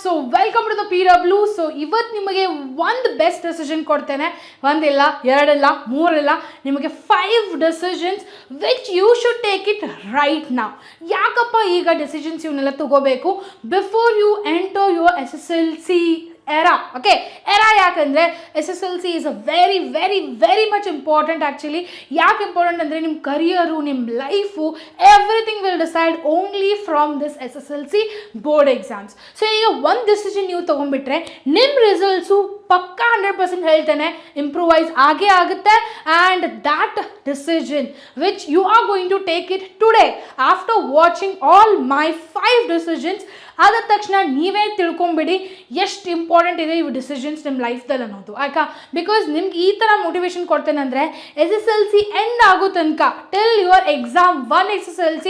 So welcome to the PW. So ಇವತ್ತು ನಿಮಗೆ ಒಂದು ಬೆಸ್ಟ್ ಡಿಸಿಷನ್ ಕೊಡ್ತೇನೆ. ಒಂದಿಲ್ಲ, ಎರಡಿಲ್ಲ, ಮೂರಿಲ್ಲ, ನಿಮಗೆ 5 decisions which you should take it right now. ಯಾಕಪ್ಪ ಈಗ ಡಿಸಿಷನ್ಸ್ ಇವನ್ನೆಲ್ಲ ತಗೋಬೇಕು before you enter your SSLC era. Okay, era ಯಾಕಂದರೆ SSLC is a very very very much important actually. ಯಾಕೆ ಇಂಪಾರ್ಟೆಂಟ್ ಅಂದರೆ ನಿಮ್ಮ ಕರಿಯರು, ನಿಮ್ಮ life, everything will decide only from this SSLC board exams. So ಈಗ ಒಂದು ಡಿಸಿಷನ್ ನೀವು ತೊಗೊಂಡ್ಬಿಟ್ರೆ ನಿಮ್ಮ ರಿಸಲ್ಟ್ಸು ಪಕ್ಕಾ 100% ಹೇಳ್ತೇನೆ ಇಂಪ್ರೂವೈಸ್ ಆಗೇ ಆಗುತ್ತೆ. And that decision which you are going to take it today after watching all my 5 decisions, ಆದ ತಕ್ಷಣ ನೀವೇ ತಿಳ್ಕೊಂಬಿಡಿ ಎಷ್ಟು ಇಂಪಾರ್ಟೆಂಟ್ ಇದೆ ಇವು ಡಿಸಿಷನ್ಸ್ ನಿಮ್ಮ ಲೈಫ್ದಲ್ಲಿ ಅನ್ನೋದು. ಯಾಕೆ? ಬಿಕಾಸ್ ನಿಮ್ಗೆ ಈ ಥರ ಮೋಟಿವೇಶನ್ ಕೊಡ್ತೇನೆ ಅಂದರೆ SSLC ಎಂಡ್ ಆಗೋ ತನಕ till your exam 1 SSLC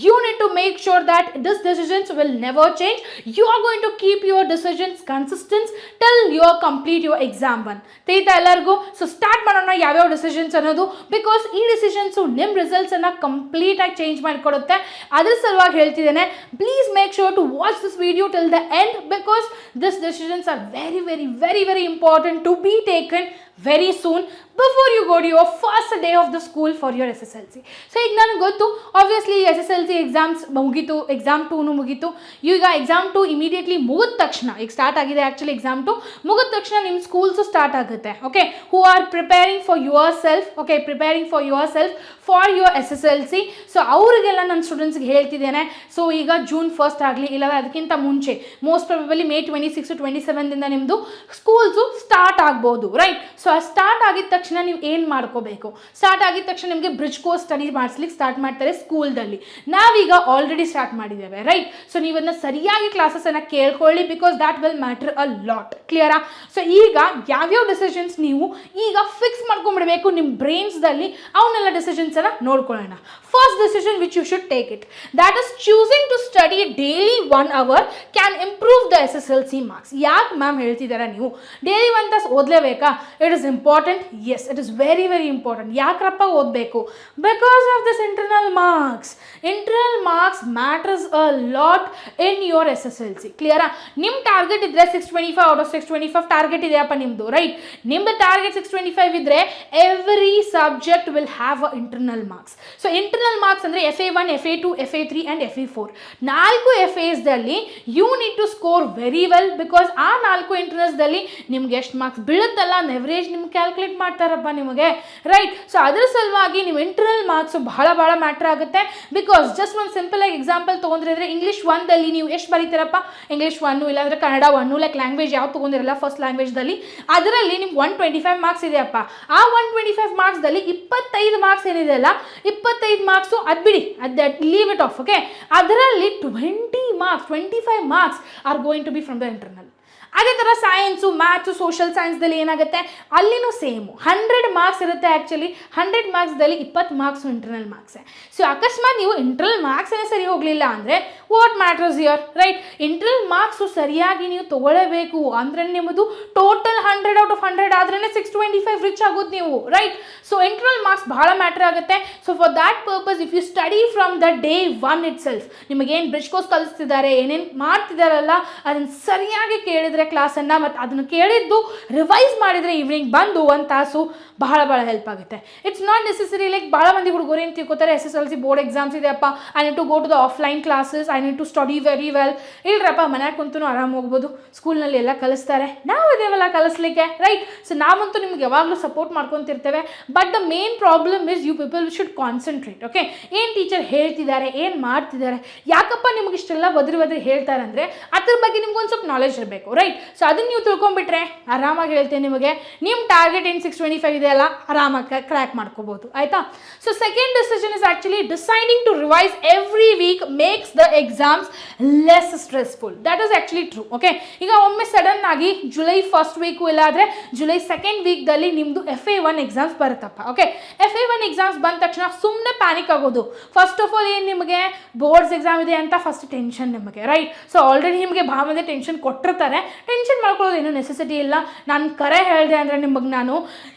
you need to make sure that this decisions will never change. You are going to keep your decisions consistence till you are complete your exam 1. ತಿಳಿತಾ ಎಲ್ಲರಿಗೂ? So start ಮಾಡೋಣ ಯಾವ್ಯಾವ decisions ಅನ್ನೋದು. Because ಈ decisions ನಿಮ್ಮ ರಿಸಲ್ಟ್ಸನ್ನು ಕಂಪ್ಲೀಟಾಗಿ change ಮಾಡಿಕೊಡುತ್ತೆ. ಅದ್ರ ಸಲುವಾಗಿ ಹೇಳ್ತಿದ್ದೇನೆ, please make sure to watch this video till the end because these decisions are very very very very important to be taken very soon before you go to your first day of the school for your SSLC. So ಈಗ ನನಗೆ ಗೊತ್ತು obviously SSLC exams ಮುಗೀತು, exam 2 ಮುಗೀತು. ಈಗ exam 2 immediately ಮುಗಿದ ತಕ್ಷಣ, ಈಗ start ಆಗಿದೆ ಆ್ಯಕ್ಚುಲಿ ಎಕ್ಸಾಮ್ 2 ಮುಗಿದ ತಕ್ಷಣ ನಿಮ್ಮ ಸ್ಕೂಲ್ಸು ಸ್ಟಾರ್ಟ್ ಆಗುತ್ತೆ. Okay, who are preparing for your self, okay, preparing for your self for your SSLC. So ಅವರಿಗೆಲ್ಲ ನನ್ನ ಸ್ಟೂಡೆಂಟ್ಸ್ಗೆ ಹೇಳ್ತಿದ್ದೇನೆ, ಸೊ ಈಗ ಜೂನ್ 1 ಆಗಲಿ ಇಲ್ಲ ಅದಕ್ಕಿಂತ ಮುಂಚೆ ಮೋಸ್ಟ್ ಪ್ರಾಬಬಲಿ ಮೇ 26 27 ನಿಮ್ಮದು ಸ್ಕೂಲ್ಸು ಸ್ಟಾರ್ಟ್ ಆಗ್ಬೋದು, ರೈಟ್? ಸೊ ಆ ಸ್ಟಾರ್ಟ್ ಆಗಿದ ತಕ್ಷಣ ನೀವು ಏನು ಮಾಡ್ಕೋಬೇಕು? ಸ್ಟಾರ್ಟ್ ಆಗಿದ ತಕ್ಷಣ ನಿಮಗೆ ಬ್ರಿಡ್ಜ್ ಕೋರ್ಸ್ ಸ್ಟಡಿ ಮಾಡಿಸ್ಲಿಕ್ಕೆ ಸ್ಟಾರ್ಟ್ ಮಾಡ್ತಾರೆ ಸ್ಕೂಲ್ದಲ್ಲಿ. ನಾವೀಗ ಆಲ್ರೆಡಿ ಸ್ಟಾರ್ಟ್ ಮಾಡಿದ್ದೇವೆ, ರೈಟ್? ಸೊ ನೀವು ಅದನ್ನ ಸರಿಯಾಗಿ ಕ್ಲಾಸಸ್ಸನ್ನು ಕೇಳ್ಕೊಳ್ಳಿ because that will matter a lot. ಕ್ಲಿಯರಾ? ಸೊ ಈಗ ಯಾವ್ಯಾವ ಡಿಸಿಷನ್ಸ್ ನೀವು ಈಗ ಫಿಕ್ಸ್ ಮಾಡ್ಕೊಂಡ್ಬಿಡ್ಬೇಕು ನಿಮ್ಮ ಬ್ರೈನ್ಸ್ದಲ್ಲಿ, ಅವನ್ನೆಲ್ಲ ಡಿಸಿಷನ್ಸನ್ನು ನೋಡ್ಕೊಳ್ಳೋಣ. First decision which you should take it, that is choosing to study daily 1 hour can improve the SSLC marks. ಯಾಕೆ ಮ್ಯಾಮ್ ಹೇಳ್ತಿದ್ದೀರಾ ನೀವು ಡೈಲಿ 1 ತಾಸು ಓದಲೇಬೇಕಾ? It is important. Yes, it is very very important. ಯಾಕ್ರಪ್ಪ ಓದಬೇಕು? Because of this internal marks. Internal marks matters a lot in your SSLC. ಕ್ಲಿಯರಾ? ನಿಮ್ಮ target ಇದ್ದರೆ 625 ಔಟ್ ಆಫ್ 625 ಟಾರ್ಗೆಟ್ ಇದೆಯಪ್ಪ ನಿಮ್ಮದು, ರೈಟ್? ನಿಮ್ಮದು ಟಾರ್ಗೆಟ್ 625 ಇದ್ದರೆ every subject will have a internal marks. So internal marks ಅಂದರೆ FA1, FA2, FA3 and FA4 4 FAsದಲ್ಲಿ you need to score very well because ಆ 4 ಇಂಟರ್ನಲ್ಸ್ದಲ್ಲಿ ನಿಮ್ಗೆ ಎಷ್ಟು ಮಾರ್ಕ್ಸ್ ಬೀಳುತ್ತಲ್ಲ ಎವರೇಜ್ ನಿಮ್ಗೆ ಕ್ಯಾಲ್ಕುಲೇಟ್ ಮಾಡ್ತಾರಪ್ಪ ನಿಮಗೆ, ರೈಟ್? ಸೊ ಅದರ ಸಲುವಾಗಿ ನೀವು ಇಂಟರ್ನಲ್ ಮಾರ್ಕ್ಸು ಬಹಳ ಮ್ಯಾಟ್ರ್ ಆಗುತ್ತೆ. ಬಿಕಾಸ್ ಜಸ್ಟ್ ಒಂದು ಸಿಂಪಲ್ ಆಗಿ ಎಕ್ಸಾಂಪಲ್ ತೊಗೊಂಡ್ರೆ ಇಂಗ್ಲೀಷ್ 1ದಲ್ಲಿ ನೀವು ಎಷ್ಟು ಬರೀತೀರಪ್ಪ? ಇಂಗ್ಲೀಷ್ 1 ಇಲ್ಲಾಂದರೆ ಕನ್ನಡ 1 ಲೈಕ್ ಲ್ಯಾಂಗ್ವೇಜ್ ಯಾವ್ದು ತೊಗೊಂಡಿರಲ್ಲ ಫಸ್ಟ್ ಲ್ಯಾಂಗ್ವೇಜ್ದಲ್ಲಿ, ಅದರಲ್ಲಿ ನಿಮ್ಗೆ 125 ಮಾರ್ಕ್ಸ್ ಇದೆಯಪ್ಪ. ಆ 125 ಮಾರ್ಕ್ಸ್ದಲ್ಲಿ 25 ಮಾರ್ಕ್ಸ್ ಏನಿದೆ ಅಲ್ಲ, 25 ಮಾರ್ಕ್ಸು ಅದು ಬಿಡಿ, ಲೀವ್ ಇಟ್ ಆಫ್. ಓಕೆ, ಅದರಲ್ಲಿ 25 marks are going to be from the internal. ಅದೇ ಥರ ಸೈನ್ಸು, ಮ್ಯಾಥ್ಸು, ಸೋಷಲ್ ಸೈನ್ಸ್ದಲ್ಲಿ ಏನಾಗುತ್ತೆ, ಅಲ್ಲಿನೂ ಸೇಮು 100 ಮಾರ್ಕ್ಸ್ ಇರುತ್ತೆ. ಆ್ಯಕ್ಚುಲಿ 100 ಮಾರ್ಕ್ಸ್ದಲ್ಲಿ 20 ಮಾರ್ಕ್ಸು ಇಂಟರ್ನಲ್ ಮಾರ್ಕ್ಸೇ. ಸೊ ಅಕಸ್ಮಾತ್ ನೀವು ಇಂಟರ್ನಲ್ ಮಾರ್ಕ್ಸೇ ಸರಿ ಹೋಗಲಿಲ್ಲ ಅಂದರೆ what matters here, right? Internal marks ಸರಿಯಾಗಿ ನೀವು ತೊಗೊಳ್ಳೇಬೇಕು ಅಂದರೆ ನಿಮ್ಮದು ಟೋಟಲ್ 100 ಔಟ್ ಆಫ್ 100 ಆದ್ರೇ 625 ರಿಚ್ ಆಗೋದು ನೀವು, ರೈಟ್? ಸೊ ಇಂಟರ್ನಲ್ ಮಾರ್ಕ್ಸ್ ಭಾಳ ಮ್ಯಾಟ್ರ್ ಆಗುತ್ತೆ. So for that purpose if you study from the day 1 itself, ನಿಮಗೇನು ಬ್ರಿಡ್ಜ್ ಕೋರ್ಸ್ ಕಲಿಸ್ತಿದ್ದಾರೆ, ಏನೇನು ಮಾಡ್ತಿದ್ದಾರಲ್ಲ ಅದನ್ನು ಸರಿಯಾಗಿ ಕೇಳಿದರೆ ಕ್ಲಾಸನ್ನು, ಮತ್ತು ಅದನ್ನು ಕೇಳಿದ್ದು ರಿವೈಸ್ ಮಾಡಿದರೆ ಈವ್ನಿಂಗ್ ಬಂದು 1 ತಾಸು ಬಹಳ ಹೆಲ್ಪ್ ಆಗುತ್ತೆ. ಇಟ್ಸ್ ನಾಟ್ ನೆಸೆಸರಿ ಲೈಕ್ ಭಾಳ ಮಂದಿ ಹುಡುಗರು ಏನು ತಿಳ್ಕೊತಾರೆ, SSLC ಬೋರ್ಡ್ ಎಕ್ಸಾಮ್ಸ್ ಇದೆಯಪ್ಪ, I need to go to the offline classes, I need to study very well. ಇಲ್ರಪ್ಪ, ಮನ್ಯಾಗ ಕುಂತೂ ಆರಾಮ್ ಹೋಗ್ಬೋದು, ಸ್ಕೂಲ್ನಲ್ಲಿ ಎಲ್ಲ ಕಲಿಸ್ತಾರೆ, ನಾವು ಅದೇವಲ್ಲ ಕಲಿಸ್ಲಿಕ್ಕೆ, ರೈಟ್? ಸೊ ನಾವಂತೂ ನಿಮ್ಗೆ ಯಾವಾಗಲೂ ಸಪೋರ್ಟ್ ಮಾಡ್ಕೊತಿರ್ತೇವೆ. But the main problem is you people should concentrate. Okay, ಏನು ಟೀಚರ್ ಹೇಳ್ತಿದ್ದಾರೆ, ಏನು ಮಾಡ್ತಿದ್ದಾರೆ, ಯಾಕಪ್ಪ ನಿಮ್ಗೆ ಇಷ್ಟೆಲ್ಲ ಒದ್ರಿ ಹೇಳ್ತಾರೆ ಅಂದರೆ ಅದ್ರ ಬಗ್ಗೆ ನಿಮ್ಗೊಂದು ಸ್ವಲ್ಪ ನಾಲೆಜ್ ಇರಬೇಕು, ರೈಟ್? ಸೊ ಅದನ್ನು ನೀವು ತಿಳ್ಕೊಂಬಿಟ್ರೆ ಆರಾಮಾಗಿ ಹೇಳ್ತೇನೆ ನಿಮಗೆ ನಿಮ್ಮ ಟಾರ್ಗೆಟ್ ಏನು 625 ಇದೆಯಲ್ಲ ಆರಾಮಾಗಿ ಕ್ರ್ಯಾಕ್ ಮಾಡ್ಕೋಬೋದು, ಆಯಿತಾ? So second decision is actually deciding to revise every week makes the exams less stressful. That is actually true. Okay, ಈಗ ಒಮ್ಮೆ ಸಡನ್ ಆಗಿ ಜುಲೈ 1st ವೀಕು ಇಲ್ಲಾದರೆ ಜುಲೈ 2nd ವೀಕ್ದಲ್ಲಿ ನಿಮ್ಮದು FA1 ಎಕ್ಸಾಮ್ಸ್ ಬರುತ್ತಪ್ಪ. ಓಕೆ, FA1 ಎಕ್ಸಾಮ್ಸ್ ಬಂದ ತಕ್ಷಣ ಸುಮ್ಮನೆ ಪ್ಯಾನಿಕ್ ಆಗೋದು. ಫಸ್ಟ್ ಆಫ್ ಆಲ್ ಏನು ನಿಮಗೆ ಬೋರ್ಡ್ಸ್ ಎಕ್ಸಾಮ್ ಇದೆ ಅಂತ ಫಸ್ಟ್ ಟೆನ್ಷನ್ ನಿಮಗೆ, ರೈಟ್? ಸೊ ಆಲ್ರೆಡಿ ನಿಮಗೆ ಭಾಳ ಮಂದಿ ಟೆನ್ಷನ್ ಕೊಟ್ಟಿರ್ತಾರೆ, ಟೆನ್ಷನ್ ಮಾಡ್ಕೊಳ್ಳೋದು ಏನೂ ನೆಸೆಸಿಟಿ ಇಲ್ಲ. ನಾನು ಕರೆ ಹೇಳಿದೆ ಅಂದರೆ ನಿಮಗೆ ನಾನು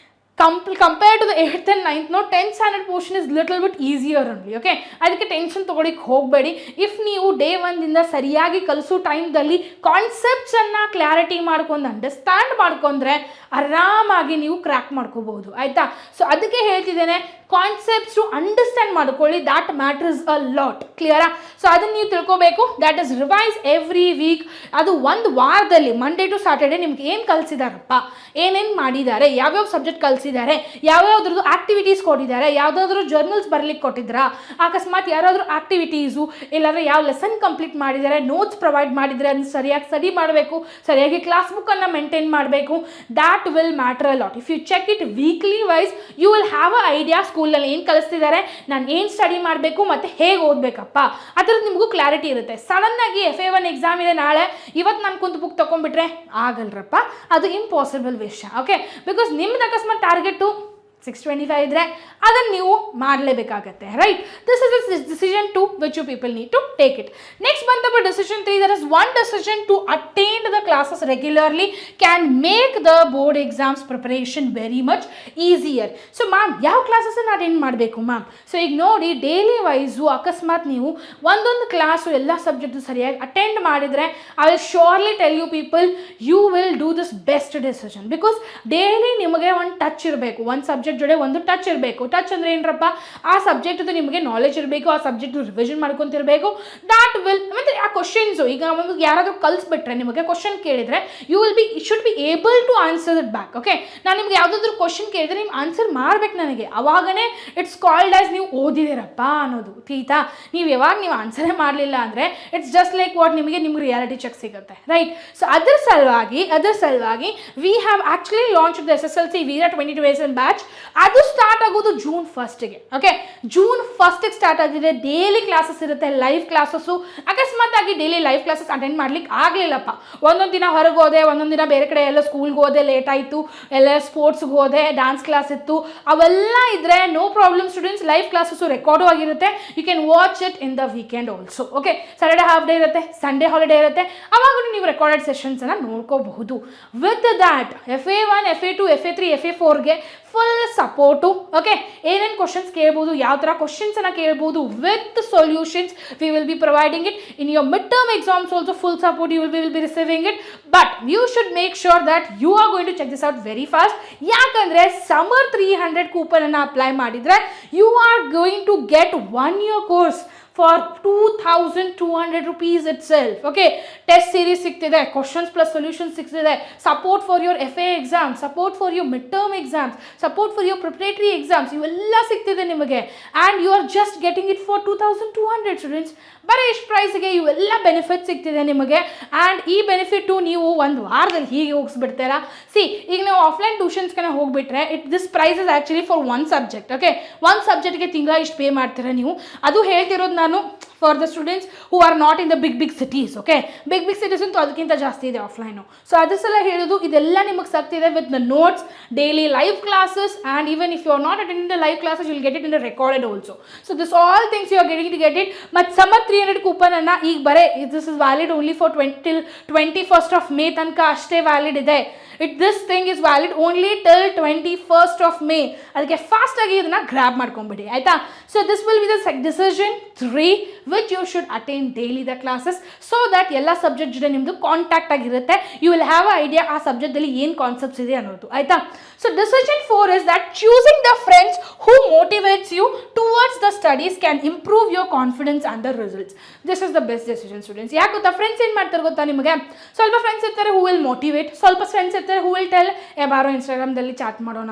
compare to the 8th and 9th, no 10th standard portion is little bit easier only. Okay, ಅದಕ್ಕೆ ಟೆನ್ಷನ್ ತೊಗೊಳಿಕ್ಕೆ ಹೋಗಬೇಡಿ. ಇಫ್ ನೀವು ಡೇ 1 ಸರಿಯಾಗಿ ಕಲಿಸೋ ಟೈಮ್ದಲ್ಲಿ ಕಾನ್ಸೆಪ್ಟ್ಸನ್ನು ಕ್ಲಾರಿಟಿ ಮಾಡ್ಕೊಂಡು ಅಂಡರ್ಸ್ಟ್ಯಾಂಡ್ ಮಾಡ್ಕೊಂಡ್ರೆ ಆರಾಮಾಗಿ ನೀವು ಕ್ರ್ಯಾಕ್ ಮಾಡ್ಕೋಬಹುದು. ಆಯಿತಾ? ಸೊ ಅದಕ್ಕೆ ಹೇಳ್ತಿದ್ದೇನೆ, ಕಾನ್ಸೆಪ್ಟ್ಸ್ ಟು ಅಂಡರ್ಸ್ಟ್ಯಾಂಡ್ ಮಾಡ್ಕೊಳ್ಳಿ, ದ್ಯಾಟ್ ಮ್ಯಾಟರ್ಸ್ ಅ ಲಾಟ್. ಕ್ಲಿಯರಾ? ಸೊ ಅದನ್ನು ನೀವು ತಿಳ್ಕೋಬೇಕು. That is revise every week. ಅದು ಒಂದು ವಾರದಲ್ಲಿ ಮಂಡೇ ಟು ಸ್ಯಾಟರ್ಡೆ ನಿಮ್ಗೆ ಏನು ಕಲಿಸಿದಾರಪ್ಪ, ಏನೇನು ಮಾಡಿದ್ದಾರೆ, ಯಾವ್ಯಾವ ಸಬ್ಜೆಕ್ಟ್ ಕಲಿಸಿದ್ದಾರೆ, ಯಾವ್ಯಾವ್ದ್ರದ್ದು ಆಕ್ಟಿವಿಟೀಸ್ ಕೊಟ್ಟಿದ್ದಾರೆ, ಯಾವುದಾದ್ರೂ ಜರ್ನಲ್ಸ್ ಬರಲಿಕ್ಕೆ ಕೊಟ್ಟಿದ್ರಾ, ಅಕಸ್ಮಾತ್ ಯಾರಾದರೂ ಆಕ್ಟಿವಿಟೀಸು ಇಲ್ಲಾಂದರೆ ಯಾವ ಲೆಸನ್ ಕಂಪ್ಲೀಟ್ ಮಾಡಿದ್ದಾರೆ, ನೋಟ್ಸ್ ಪ್ರೊವೈಡ್ ಮಾಡಿದರೆ ಅದನ್ನು ಸರಿಯಾಗಿ ಸ್ಟಡಿ ಮಾಡಬೇಕು, ಸರಿಯಾಗಿ ಕ್ಲಾಸ್ ಬುಕ್ಕನ್ನು ಮೇಂಟೈನ್ ಮಾಡಬೇಕು. That will matter a lot. If you check it weekly wise, you will have a idea ಸ್ಕೂಲಲ್ಲಿ ಏನು ಕಲಿಸ್ತಿದ್ದಾರೆ, ನಾನು ಏನು ಸ್ಟಡಿ ಮಾಡಬೇಕು ಮತ್ತು ಹೇಗೆ ಓದಬೇಕಪ್ಪ, ಅದರದ್ದು ನಿಮಗೂ ಕ್ಲಾರಿಟಿ ಇರುತ್ತೆ. ಸಡನ್ನಾಗಿ FA1 ಎಕ್ಸಾಮ್ ಇದೆ ನಾಳೆ, ಇವತ್ತು ನಾನು ಕುಂತು ಬುಕ್ ತೊಗೊಂಡ್ಬಿಟ್ರೆ ಆಗಲ್ರಪ್ಪ, ಅದು ಇಂಪಾಸಿಬಲ್ ವಿಷಯ. ಓಕೆ, ಬಿಕಾಸ್ ನಿಮ್ದು ಅಕಸ್ಮಾತ್ ಟಾರ್ಗೆಟು 625 ಇದ್ದರೆ ಅದನ್ನು ನೀವು ಮಾಡಲೇಬೇಕಾಗತ್ತೆ. Right? This is a decision 2 which you people need to take it. Next ಬಂದಪ್ಪ decision 3. There is one decision to attend the classes regularly can make the board exams preparation very much easier. So ma'am, ಯಾವ ಕ್ಲಾಸಸ್ಸನ್ನು attend ಮಾಡಬೇಕು ma'am? So ಈಗ ನೋಡಿ, daily wise ಅಕಸ್ಮಾತ್ ನೀವು ಒಂದೊಂದು class ಎಲ್ಲ ಸಬ್ಜೆಕ್ಟು ಸರಿಯಾಗಿ ಅಟೆಂಡ್ ಮಾಡಿದರೆ, I will surely tell you people, you will do this best decision. Because daily ನಿಮಗೆ ಒಂದು ಟಚ್ ಇರಬೇಕು, ಒಂದು ಸಬ್ಜೆಕ್ಟ್ ಜೊತೆ ಒಂದು ಟಚ್ ಇರಬೇಕು. ಟಚ್ ಅಂದರೆ ಏನರಪ್ಪ, ಆ ಸಬ್ಜೆಕ್ಟ್ದು ನಿಮಗೆ ನಾಲೆಜ್ ಇರಬೇಕು, ಆ ಸಬ್ಜೆಕ್ಟ್ ರಿವಿಷನ್ ಮಾಡ್ಕೊತಿರಬೇಕು. ದಾಟ್ ವಿಲ್, ಮತ್ತು ಆ ಕ್ವಶನ್ಸು ಈಗ ಒಂದು ಯಾರಾದರೂ ಕಲಿಸ್ಬಿಟ್ರೆ ನಿಮಗೆ ಕ್ವಶನ್ ಕೇಳಿದರೆ, you should be able to answer it back. Okay, ನಾನು ನಿಮ್ಗೆ ಯಾವುದಾದ್ರೂ ಕ್ವಶನ್ ಕೇಳಿದ್ರೆ ನೀವು ಆನ್ಸರ್ ಮಾಡಬೇಕು ನನಗೆ, ಅವಾಗನೇ ಇಟ್ಸ್ ಕಾಲ್ಡ್ ಆಸ್ ನೀವು ಓದಿದಿರಪ್ಪ ಅನ್ನೋದು. ತೀತಾ, ನೀವು ಯಾವಾಗ ನೀವು ಆನ್ಸರೇ ಮಾಡಲಿಲ್ಲ ಅಂದರೆ ಇಟ್ಸ್ ಜಸ್ಟ್ ಲೈಕ್ ವಾಟ್, ನಿಮಗೆ ರಿಯಾಲಿಟಿ ಚೆಕ್ ಸಿಗುತ್ತೆ. ರೈಟ್? ಸೊ ಅದರ ಸಲುವಾಗಿ we have actually launch the SSLC Veera 22 batch. ಅದು ಸ್ಟಾರ್ಟ್ ಆಗೋದು June 1st. Okay, June 1st start ಆಗಿದೆ. ಡೈಲಿ ಕ್ಲಾಸಸ್ ಇರುತ್ತೆ, ಲೈವ್ ಕ್ಲಾಸಸ್ಸು. ಅಕಸ್ಮಾತ್ ಆಗಿ ಡೈಲಿ ಲೈವ್ ಕ್ಲಾಸಸ್ ಅಟೆಂಡ್ ಮಾಡ್ಲಿಕ್ಕೆ ಆಗಲಿಲ್ಲಪ್ಪ, ಒಂದೊಂದು ದಿನ ಹೊರಗೆ ಹೋದೆ, ಒಂದೊಂದು ದಿನ ಬೇರೆ ಕಡೆ ಎಲ್ಲ ಸ್ಕೂಲ್ಗೆ ಹೋದೆ, ಲೇಟ್ ಆಯಿತು, ಎಲ್ಲ ಸ್ಪೋರ್ಟ್ಸ್ಗೆ ಹೋದೆ, ಡ್ಯಾನ್ಸ್ ಕ್ಲಾಸ್ ಇತ್ತು, ಅವೆಲ್ಲ ಇದ್ದರೆ no problem students. Live classes record ಆಗಿರುತ್ತೆ, you can watch it in the weekend also. Okay, Saturday half day ಇರುತ್ತೆ, ಸಂಡೇ ಹಾಲಿಡೇ ಇರುತ್ತೆ, ಅವಾಗ ನೀವು ರೆಕಾರ್ಡೆಡ್ ಸೆಷನ್ಸನ್ನು ನೋಡ್ಕೋಬಹುದು. With that FA1, FA2, FA3, FA4ಗೆ ಫುಲ್ ಸಪೋರ್ಟು. ಓಕೆ, ಏನೇನು ಕ್ವಶನ್ಸ್ ಕೇಳ್ಬೋದು, ಯಾವ ಥರ ಕ್ವಶನ್ಸನ್ನು ಕೇಳ್ಬೋದು, with solutions we will be providing it. In your mid term exams also full support you will be receiving it. But you should make sure that you are going to check this out very fast. ಯಾಕಂದರೆ summer 300 ಕೂಪನನ್ನು apply ಮಾಡಿದರೆ you are going to get 1 year course for 2,200 rupees itself. Okay, test series ಸಿಗ್ತಿದೆ, questions plus solutions ಸಿಗ್ತಿದೆ, support for your FA exams, support for your midterm exams, support for your preparatory exams, ಇವೆಲ್ಲ ಸಿಗ್ತಿದೆ ನಿಮಗೆ. and you are just getting it for 2,200 students. ಬರೀ ಇಷ್ಟು ಪ್ರೈಸ್ಗೆ ಇವೆಲ್ಲ benefit ಸಿಗ್ತಿದೆ ನಿಮಗೆ. And ಈ benefit ನೀವು ಒಂದು ವಾರದಲ್ಲಿ ಹೀಗೆ ಹೋಗಿಸ್ಬಿಡ್ತೀರಾ. ಸಿ, ಈಗ ನೀವು ಆಫ್ಲೈನ್ ಟ್ಯೂಷನ್ಸ್ಗೆ ಹೋಗಿಬಿಟ್ರೆ this price is actually for one subject. Okay, ಒಂದು ಸಬ್ಜೆಕ್ಟ್ಗೆ ತಿಂಗಳ ಇಷ್ಟು ಪೇ ಮಾಡ್ತೀರಾ ನೀವು. ಅದು ಹೇಳ್ತಿರೋದು ನಾನು for the students who are not in the big cities. Okay, big cities ಅಂತೂ ಅದಕ್ಕಿಂತ ಜಾಸ್ತಿ ಇದೆ ಆಫ್ಲೈನು. ಸೊ ಅದ್ರ ಸಲ ಹೇಳೋದು ಇದೆಲ್ಲ ನಿಮಗೆ ಸಿಗ್ತಿದೆ with the notes, daily live classes, and even if you are not attending the live classes you will get it in the recorded also. So this all things you are getting to get it. ಮತ್ತು summer 300 ಕೂಪನನ್ನು ಈಗ ಬರೇ this is valid only for 21st of May ತನಕ ಅಷ್ಟೇ valid ಇದೆ. This thing is valid only till 21st of May. ಅದಕ್ಕೆ ಫಾಸ್ಟಾಗಿ ಇದನ್ನು ಗ್ರ್ಯಾಬ್ ಮಾಡ್ಕೊಂಬಿಡಿ, ಆಯಿತಾ? So this will be the decision 3 which you should attend daily the classes so that ಎಲ್ಲ subject ಜೊತೆ ನಿಮ್ಮದು ಕಾಂಟ್ಯಾಕ್ಟ್ ಆಗಿರುತ್ತೆ. You will have a idea ಆ ಸಬ್ಜೆಕ್ಟಲ್ಲಿ ಏನು ಕಾನ್ಸೆಪ್ಟ್ಸ್ ಇದೆ ಅನ್ನೋದು, ಆಯಿತಾ? So decision 4 is that choosing the friends who motivates you towards the studies can improve your confidence and the results. This is the best decision students. ಯಾಕೆ ಗೊತ್ತಾ? Friends ಏನು ಮಾಡ್ತಾರೆ ಗೊತ್ತಾ ನಿಮಗೆ? ಸ್ವಲ್ಪ ಫ್ರೆಂಡ್ಸ್ ಇರ್ತಾರೆ ಹೂ ವಿಲ್ ಮೋಟಿವೇಟ್, ಸ್ವಲ್ಪ ಫ್ರೆಂಡ್ಸ್ ಇರ್ತಾರೆ ಹೂ ವಿಲ್ ಟೆಲ್, ಬಾರೋ ಇನ್ಸ್ಟಾಗ್ರಾಮ್ದಲ್ಲಿ ಚಾಟ್ ಮಾಡೋಣ,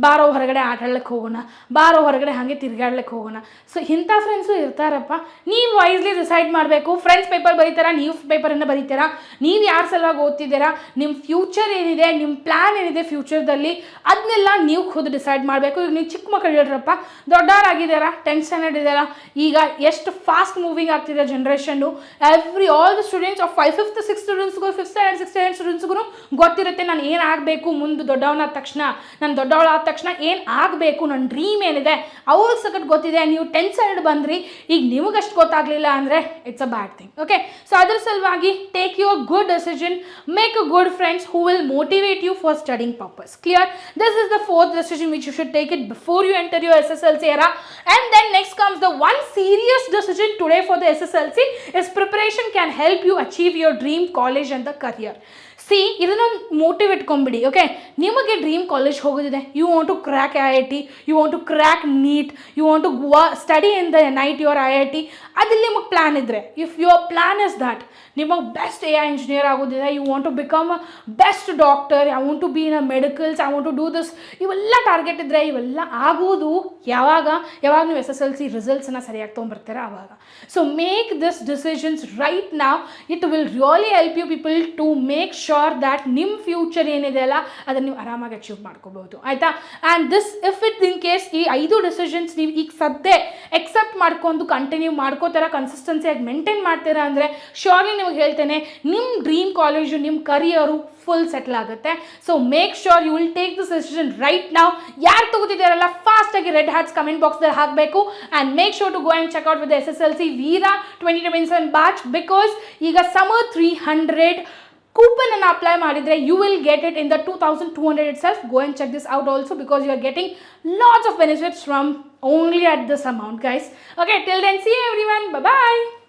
ಬಾರೋ ಹೊರಗಡೆ ಆಟ ಆಡ್ಲಿಕ್ಕೆ ಹೋಗೋಣ, ಬಾರೋ ಹೊರಗಡೆ ಹಾಗೆ ತಿರುಗಾಡ್ಲಿಕ್ಕೆ ಹೋಗೋಣ. ಸೊ ಇಂಥ ಫ್ರೆಂಡ್ಸು ಇರ್ತಾರಪ್ಪ. ನೀವು ವೈಸ್ಲಿ ಡಿಸೈಡ್ ಮಾಡಬೇಕು. ಫ್ರೆಂಡ್ಸ್ ಪೇಪರ್ ಬರೀತಾರಾ, ನೀವು ಪೇಪರನ್ನು ಬರೀತೀರಾ, ನೀವು ಯಾರು ಸಲುವಾಗಿ ಓದ್ತಿದ್ದೀರಾ, ನಿಮ್ಮ ಫ್ಯೂಚರ್ ಏನಿದೆ, ನಿಮ್ಮ ಪ್ಲ್ಯಾನ್ ಏನಿದೆ ಫ್ಯೂಚರ್ದಲ್ಲಿ, ಅದನ್ನೆಲ್ಲ ನೀವು ಖುದ್ದು ಡಿಸೈಡ್ ಮಾಡಬೇಕು. ಈಗ ನೀವು ಚಿಕ್ಕ ಮಕ್ಕಳು ಹೇಳ್ರಪ್ಪ, ದೊಡ್ಡವರಾಗಿದ್ದಾರಾ, 10th ಸ್ಟ್ಯಾಂಡರ್ಡ್ ಇದ್ದಾರಾ, ಈಗ ಎಷ್ಟು ಫಾಸ್ಟ್ ಮೂವಿಂಗ್ ಆಗ್ತಿದೆ generation. All the students of 5th 6th ಸ್ಟೂಡೆಂಟ್ಸ್ಗೂ 5th ಸ್ಟ್ಯಾಂಡರ್ಡ್ 6th ಸ್ಟ್ಯಾಂಡರ್ಡ್ ಸ್ಟೂಡೆಂಟ್ಸ್ಗೂ ಗೊತ್ತಿರುತ್ತೆ ನಾನು ಏನು ಆಗಬೇಕು ಮುಂದೆ ದೊಡ್ಡವನಾದ ತಕ್ಷಣ, ನಾನು ದೊಡ್ಡವಳಾದ ತಕ್ಷಣ ಏನು ಆಗಬೇಕು, ನನ್ನ ಡ್ರೀಮ್ ಏನಿದೆ ಅವ್ರಿಗೆ ಸಖತ್ ಗೊತ್ತಿದೆ. ನೀವು 10th ಸ್ಟ್ಯಾಂಡರ್ಡ್ ಬಂದ್ರಿ, ಈಗ ನಿಮಗಷ್ಟು ಗೊತ್ತಾಗ ಗೊತ್ತಾಗಲಿಲ್ಲ ಅಂದರೆ it's a bad thing. Okay, so ಅದ್ರ ಸಲುವಾಗಿ take your good decision, make a good friends who will motivate you for studying purpose. Clear? This is the fourth decision which you should take it before you enter your SSLC era. And then next comes the one serious decision today for the SSLC is preparation can help you achieve your dream college and the career. See, ಇದನ್ನು motive ಇಟ್ಕೊಂಬಿಡಿ. Okay, ನಿಮಗೆ dream college ಹೋಗೋದಿದೆ, you want to crack IIT, you want to crack NEET, you want to study in the night your IIT, ಅದಲ್ಲಿ ನಿಮಗೆ plan ಇದ್ದರೆ, if your plan is that ನಿಮಗೆ best AI engineer ಆಗೋದಿದೆ, you want to become a best doctor, I want to be in a medicals, I want to do this, ಇವೆಲ್ಲ target ಇದ್ದರೆ ಇವೆಲ್ಲ ಆಗೋದು ಯಾವಾಗ ನೀವು SSLC ರಿಸಲ್ಟ್ಸನ್ನು ಸರಿಯಾಗಿ ತೊಗೊಂಬರ್ತೀರ ಆವಾಗ. So make this decisions right now, it will really help you people to make sure that ನಿಮ್ಮ ಫ್ಯೂಚರ್ ಏನಿದೆ ಅಲ್ಲ ಅದನ್ನು ನೀವು ಆರಾಮಾಗಿ ಅಚೀವ್ ಮಾಡ್ಕೋಬಹುದು, ಆಯಿತಾ. And this if it in case ಈ 5 ಡಿಸಿಷನ್ಸ್ ನೀವು ಈಗ ಸದ್ಯ ಎಕ್ಸೆಪ್ಟ್ ಮಾಡ್ಕೊಂಡು ಕಂಟಿನ್ಯೂ ಮಾಡ್ಕೋತಾರ, ಕನ್ಸಿಸ್ಟೆನ್ಸಿಯಾಗಿ ಮೇಂಟೈನ್ ಮಾಡ್ತೀರಾ ಅಂದರೆ ಶ್ಯೂರ್ಲಿ ನಿಮಗೆ ಹೇಳ್ತೇನೆ ನಿಮ್ಮ ಡ್ರೀಮ್ ಕಾಲೇಜು, ನಿಮ್ಮ ಕರಿಯರು ಫುಲ್ ಸೆಟ್ಲ್ ಆಗುತ್ತೆ. So make sure you will take this decision right now. ಯಾರು ತಗೋತಿದ್ದಾರಲ್ಲ ಫಾಸ್ಟಾಗಿ ರೆಡ್ ಹಾರ್ಟ್ಸ್ ಕಮೆಂಟ್ ಬಾಕ್ಸ್ದಲ್ಲಿ ಹಾಕಬೇಕು. And make sure to go and check out with SSLC Veera 2027 batch, because ಈಗ ಸಮರ್ 300 ಕೂಪನ್ ಅನ್ನು apply ಮಾಡಿದರೆ you will get it in the 2200 itself. Go and check this out also because you are getting lots of benefits from only at this amount, guys. Okay, till then, see you everyone. Bye bye.